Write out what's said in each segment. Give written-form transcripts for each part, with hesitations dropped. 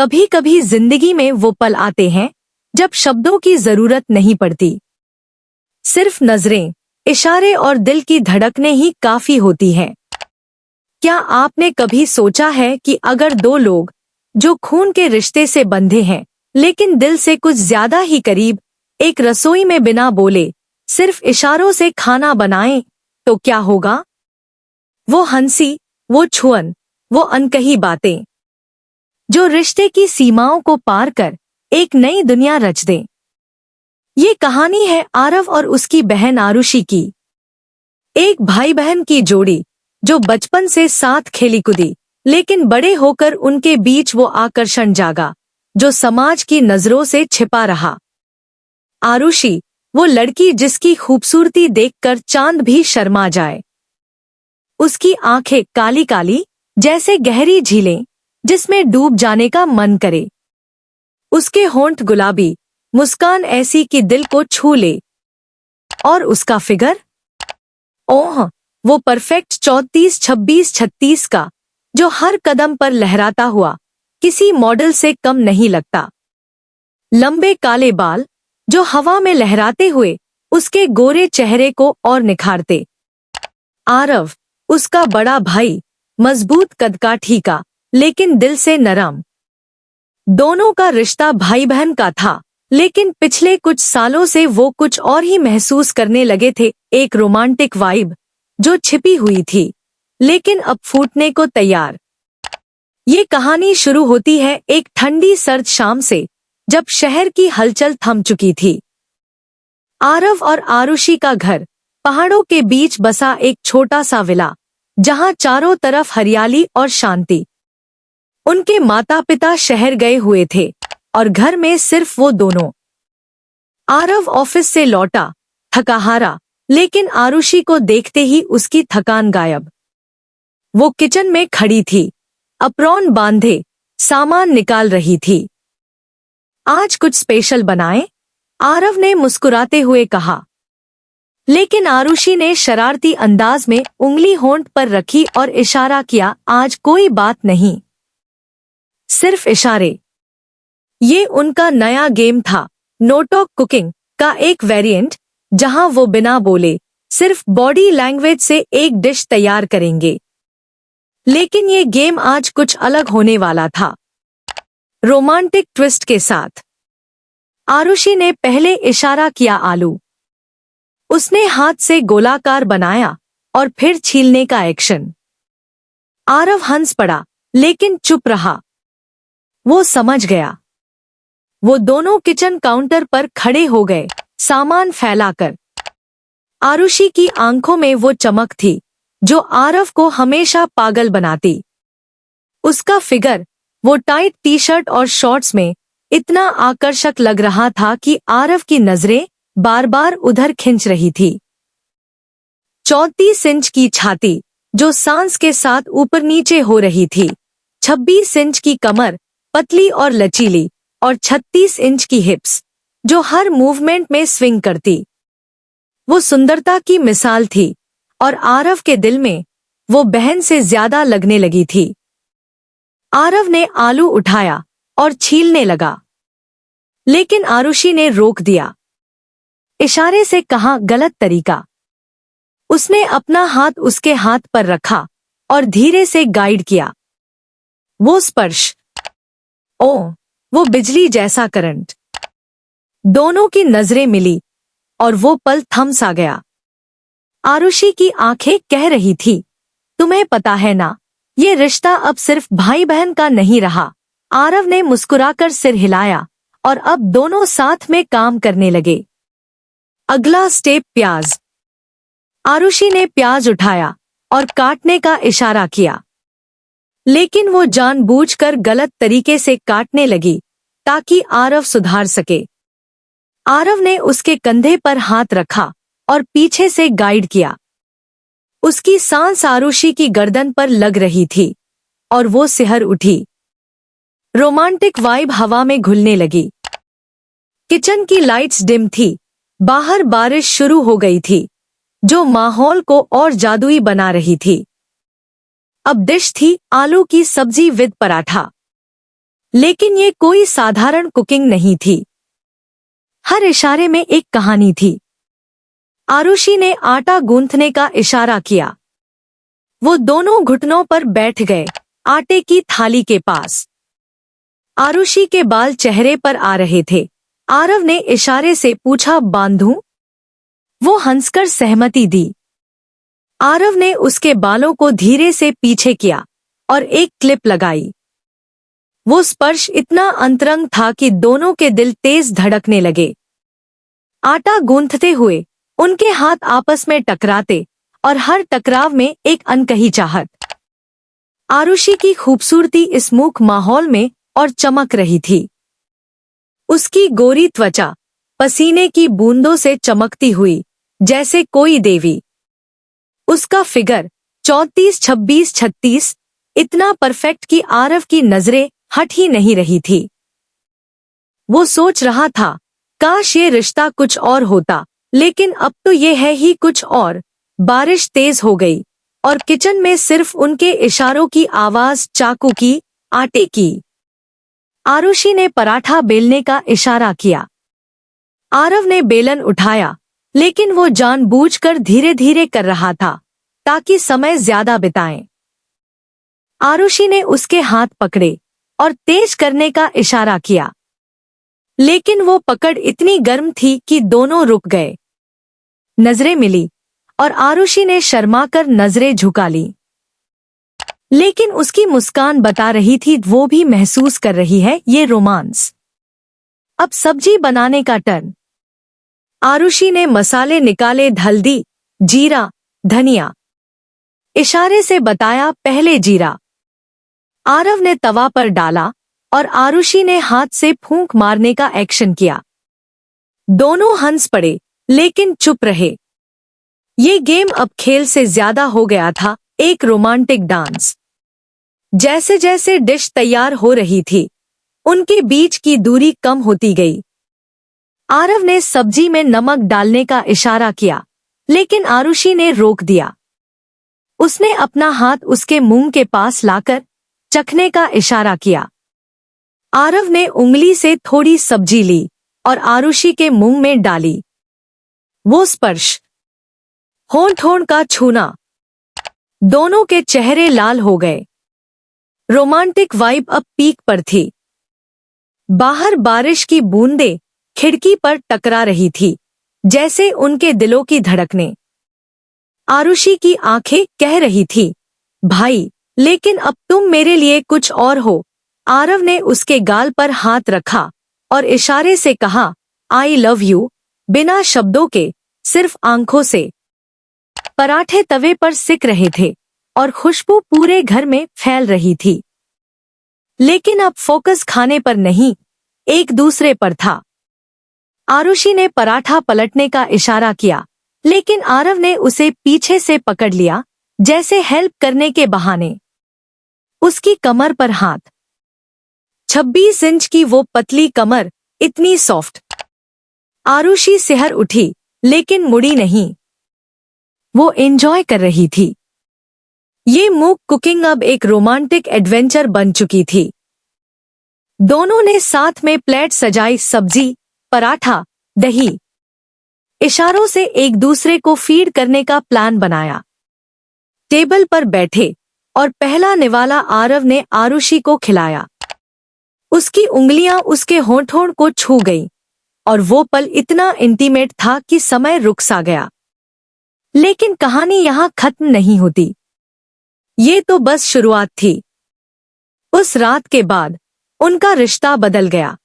कभी कभी जिंदगी में वो पल आते हैं जब शब्दों की जरूरत नहीं पड़ती, सिर्फ नजरें, इशारे और दिल की धड़कनें ही काफी होती हैं। क्या आपने कभी सोचा है कि अगर दो लोग जो खून के रिश्ते से बंधे हैं लेकिन दिल से कुछ ज्यादा ही करीब, एक रसोई में बिना बोले सिर्फ इशारों से खाना बनाएं, तो क्या होगा? वो हंसी, वो छुअन, वो अनकही बातें जो रिश्ते की सीमाओं को पार कर एक नई दुनिया रच दें। ये कहानी है आरव और उसकी बहन आरुषि की, एक भाई बहन की जोड़ी जो बचपन से साथ खेली कूदी, लेकिन बड़े होकर उनके बीच वो आकर्षण जागा जो समाज की नजरों से छिपा रहा। आरुषि, वो लड़की जिसकी खूबसूरती देखकर चांद भी शर्मा जाए। उसकी आंखें काली काली जैसे गहरी झीलें जिसमें डूब जाने का मन करे। उसके होंठ गुलाबी, मुस्कान ऐसी कि दिल को छू ले। और उसका फिगर, ओह, वो परफेक्ट 34-26-36 का, जो हर कदम पर लहराता हुआ किसी मॉडल से कम नहीं लगता। लंबे काले बाल जो हवा में लहराते हुए उसके गोरे चेहरे को और निखारते। आरव, उसका बड़ा भाई, मजबूत कदकाठी का लेकिन दिल से नरम। दोनों का रिश्ता भाई बहन का था, लेकिन पिछले कुछ सालों से वो कुछ और ही महसूस करने लगे थे, एक रोमांटिक वाइब जो छिपी हुई थी लेकिन अब फूटने को तैयार। ये कहानी शुरू होती है एक ठंडी सर्द शाम से, जब शहर की हलचल थम चुकी थी। आरव और आरुषि का घर पहाड़ों के बीच बसा एक छोटा सा विला, जहां चारों तरफ हरियाली और शांति। उनके माता पिता शहर गए हुए थे और घर में सिर्फ वो दोनों। आरव ऑफिस से लौटा, थका हारा, लेकिन आरुषि को देखते ही उसकी थकान गायब। वो किचन में खड़ी थी, अप्रोन बांधे सामान निकाल रही थी। आज कुछ स्पेशल बनाएं? आरव ने मुस्कुराते हुए कहा, लेकिन आरुषि ने शरारती अंदाज में उंगली होंठ पर रखी और इशारा किया, आज कोई बात नहीं, सिर्फ इशारे। ये उनका नया गेम था, नो टॉक कुकिंग का एक वेरिएंट, जहां वो बिना बोले सिर्फ बॉडी लैंग्वेज से एक डिश तैयार करेंगे। लेकिन ये गेम आज कुछ अलग होने वाला था, रोमांटिक ट्विस्ट के साथ। आरुषि ने पहले इशारा किया आलू। उसने हाथ से गोलाकार बनाया और फिर छीलने का एक्शन। आरव हंस पड़ा, लेकिन चुप रहा। वो समझ गया। वो दोनों किचन काउंटर पर खड़े हो गए, सामान फैलाकर। आरुषि की आंखों में वो चमक थी जो आरव को हमेशा पागल बनाती। उसका फिगर, वो टाइट टी शर्ट और शॉर्ट्स में इतना आकर्षक लग रहा था कि आरव की नजरें बार बार उधर खिंच रही थी। 34 इंच की छाती जो सांस के साथ ऊपर नीचे हो रही थी, 26 इंच की कमर पतली और लचीली, और 36 इंच की हिप्स जो हर मूवमेंट में स्विंग करती। वो सुंदरता की मिसाल थी और आरव के दिल में वो बहन से ज्यादा लगने लगी थी। आरव ने आलू उठाया और छीलने लगा, लेकिन आरुषि ने रोक दिया। इशारे से कहा, गलत तरीका। उसने अपना हाथ उसके हाथ पर रखा और धीरे से गाइड किया। वो स्पर्श, ओह, वो बिजली जैसा करंट। दोनों की नजरें मिली और वो पल थम सा गया। आरुषि की आंखें कह रही थी, तुम्हें पता है ना, ये रिश्ता अब सिर्फ भाई बहन का नहीं रहा। आरव ने मुस्कुराकर सिर हिलाया और अब दोनों साथ में काम करने लगे। अगला स्टेप, प्याज। आरुषि ने प्याज उठाया और काटने का इशारा किया, लेकिन वो जानबूझकर गलत तरीके से काटने लगी ताकि आरव सुधार सके। आरव ने उसके कंधे पर हाथ रखा और पीछे से गाइड किया। उसकी सांस आरुषि की गर्दन पर लग रही थी और वो सिहर उठी। रोमांटिक वाइब हवा में घुलने लगी। किचन की लाइट्स डिम थी, बाहर बारिश शुरू हो गई थी, जो माहौल को और जादुई बना रही थी। अब डिश थी आलू की सब्जी विद पराठा। लेकिन ये कोई साधारण कुकिंग नहीं थी। हर इशारे में एक कहानी थी। आरुषि ने आटा गूंथने का इशारा किया। वो दोनों घुटनों पर बैठ गए, आटे की थाली के पास। आरुषि के बाल चेहरे पर आ रहे थे। आरव ने इशारे से पूछा, बांधूं? वो हंसकर सहमति दी। आरव ने उसके बालों को धीरे से पीछे किया और एक क्लिप लगाई। वो स्पर्श इतना अंतरंग था कि दोनों के दिल तेज धड़कने लगे। आटा गूंथते हुए उनके हाथ आपस में टकराते और हर टकराव में एक अनकही चाहत। आरुषि की खूबसूरती इस मूक माहौल में और चमक रही थी। उसकी गोरी त्वचा पसीने की बूंदों से चमकती हुई, जैसे कोई देवी। उसका फिगर 34, 26, 36 इतना परफेक्ट कि आरव की नजरें हट ही नहीं रही थी। वो सोच रहा था, काश ये रिश्ता कुछ और होता, लेकिन अब तो ये है ही कुछ और। बारिश तेज हो गई और किचन में सिर्फ उनके इशारों की आवाज, चाकू की, आटे की। आरुषि ने पराठा बेलने का इशारा किया। आरव ने बेलन उठाया, लेकिन वो जानबूझकर धीरे धीरे कर रहा था ताकि समय ज्यादा बिताएं। आरुषि ने उसके हाथ पकड़े और तेज करने का इशारा किया, लेकिन वो पकड़ इतनी गर्म थी कि दोनों रुक गए। नजरें मिली और आरुषि ने शर्माकर नजरें झुका ली, लेकिन उसकी मुस्कान बता रही थी वो भी महसूस कर रही है ये रोमांस। अब सब्जी बनाने का टर्न। आरुषि ने मसाले निकाले, हल्दी, जीरा, धनिया। इशारे से बताया, पहले जीरा। आरव ने तवा पर डाला और आरुषि ने हाथ से फूंक मारने का एक्शन किया। दोनों हंस पड़े, लेकिन चुप रहे। ये गेम अब खेल से ज्यादा हो गया था, एक रोमांटिक डांस। जैसे जैसे डिश तैयार हो रही थी, उनके बीच की दूरी कम होती गई। आरव ने सब्जी में नमक डालने का इशारा किया, लेकिन आरुषि ने रोक दिया। उसने अपना हाथ उसके मुंह के पास लाकर चखने का इशारा किया। आरव ने उंगली से थोड़ी सब्जी ली और आरुषि के मुंह में डाली। वो स्पर्श, होंठ का छूना, दोनों के चेहरे लाल हो गए। रोमांटिक वाइब अब पीक पर थी। बाहर बारिश की बूंदें खिड़की पर टकरा रही थी, जैसे उनके दिलों की धड़कनें। आरुषि की आंखें कह रही थी, भाई, लेकिन अब तुम मेरे लिए कुछ और हो। आरव ने उसके गाल पर हाथ रखा और इशारे से कहा, आई लव यू, बिना शब्दों के, सिर्फ आंखों से। पराठे तवे पर सिक रहे थे और खुशबू पूरे घर में फैल रही थी। लेकिन अब फोकस खाने पर नहीं, एक दूसरे पर था। आरुषि ने पराठा पलटने का इशारा किया, लेकिन आरव ने उसे पीछे से पकड़ लिया, जैसे हेल्प करने के बहाने। उसकी कमर पर हाथ। 26 इंच की वो पतली कमर, इतनी सॉफ्ट। आरुषि सिहर उठी, लेकिन मुड़ी नहीं। वो एंजॉय कर रही थी। ये मूक कुकिंग अब एक रोमांटिक एडवेंचर बन चुकी थी। दोनों ने साथ में प्लेट सजाई, सब्जी, पराठा, दही। इशारों से एक दूसरे को फीड करने का प्लान बनाया। टेबल पर बैठे और पहला निवाला आरव ने आरुषि को खिलाया। उसकी उंगलियां उसके होंठों को छू गईं और वो पल इतना इंटीमेट था कि समय रुक सा गया। लेकिन कहानी यहाँ खत्म नहीं होती। ये तो बस शुरुआत थी। उस रात के बाद उनका रिश्ता बदल गया।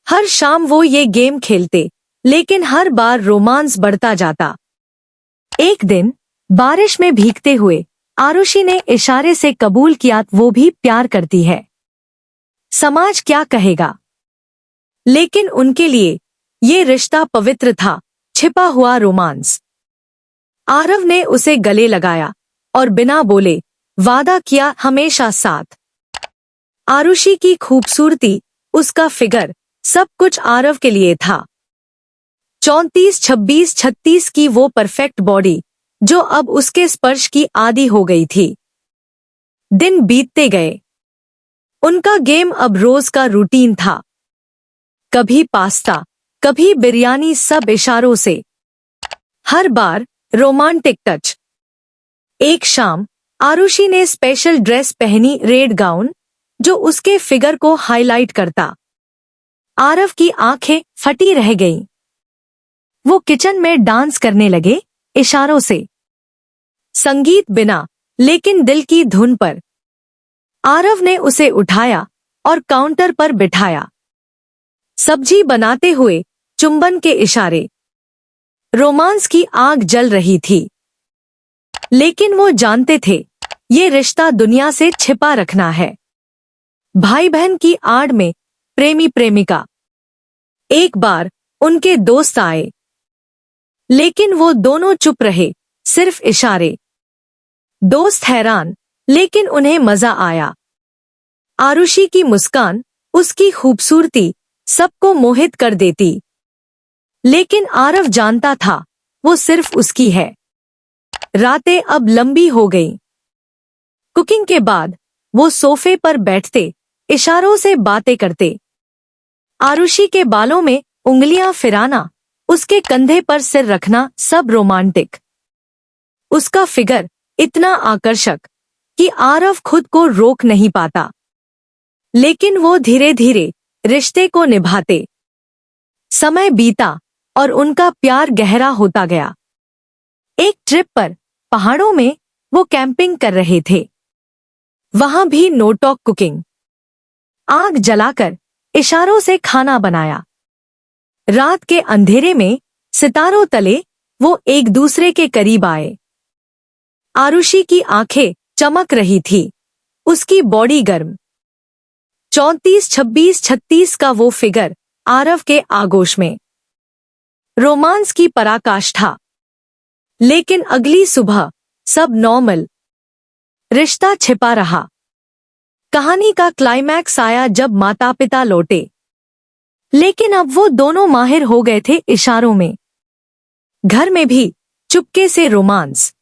हर शाम वो ये गेम खेलते, लेकिन हर बार रोमांस बढ़ता जाता। एक दिन बारिश में भीगते हुए आरुषि ने इशारे से कबूल किया वो भी प्यार करती है। समाज क्या कहेगा, लेकिन उनके लिए ये रिश्ता पवित्र था, छिपा हुआ रोमांस। आरव ने उसे गले लगाया और बिना बोले वादा किया हमेशा साथ। आरुषि की खूबसूरती, उसका फिगर, सब कुछ आरव के लिए था। 34, 26, 36 की वो परफेक्ट बॉडी, जो अब उसके स्पर्श की आदी हो गई थी। दिन बीतते गए। उनका गेम अब रोज का रूटीन था। कभी पास्ता, कभी बिरयानी, सब इशारों से। हर बार रोमांटिक टच। एक शाम आरुषि ने स्पेशल ड्रेस पहनी, रेड गाउन, जो उसके फिगर को हाईलाइट करता। आरव की आंखें फटी रह गईं। वो किचन में डांस करने लगे, इशारों से। संगीत बिना, लेकिन दिल की धुन पर। आरव ने उसे उठाया और काउंटर पर बिठाया। सब्जी बनाते हुए चुंबन के इशारे। रोमांस की आग जल रही थी, लेकिन वो जानते थे ये रिश्ता दुनिया से छिपा रखना है। भाई बहन की आड़ में प्रेमी प्रेमिका। एक बार उनके दोस्त आए, लेकिन वो दोनों चुप रहे, सिर्फ इशारे। दोस्त हैरान, लेकिन उन्हें मजा आया। आरुषि की मुस्कान, उसकी खूबसूरती सबको मोहित कर देती। लेकिन आरव जानता था वो सिर्फ उसकी है। रातें अब लंबी हो गईं। कुकिंग के बाद वो सोफे पर बैठते, इशारों से बातें करते। आरुषि के बालों में उंगलियां फिराना, उसके कंधे पर सिर रखना, सब रोमांटिक। उसका फिगर इतना आकर्षक कि आरव खुद को रोक नहीं पाता। लेकिन वो धीरे धीरे रिश्ते को निभाते। समय बीता और उनका प्यार गहरा होता गया। एक ट्रिप पर पहाड़ों में वो कैंपिंग कर रहे थे। वहां भी नो टॉक कुकिंग। आग जलाकर इशारों से खाना बनाया। रात के अंधेरे में सितारों तले वो एक दूसरे के करीब आए। आरुषि की आंखें चमक रही थी, उसकी बॉडी गर्म। 34, 26, 36 का वो फिगर आरव के आगोश में। रोमांस की पराकाष्ठा। लेकिन अगली सुबह सब नॉर्मल। रिश्ता छिपा रहा। कहानी का क्लाइमैक्स आया जब माता पिता लौटे। लेकिन अब वो दोनों माहिर हो गए थे इशारों में। घर में भी चुपके से रोमांस।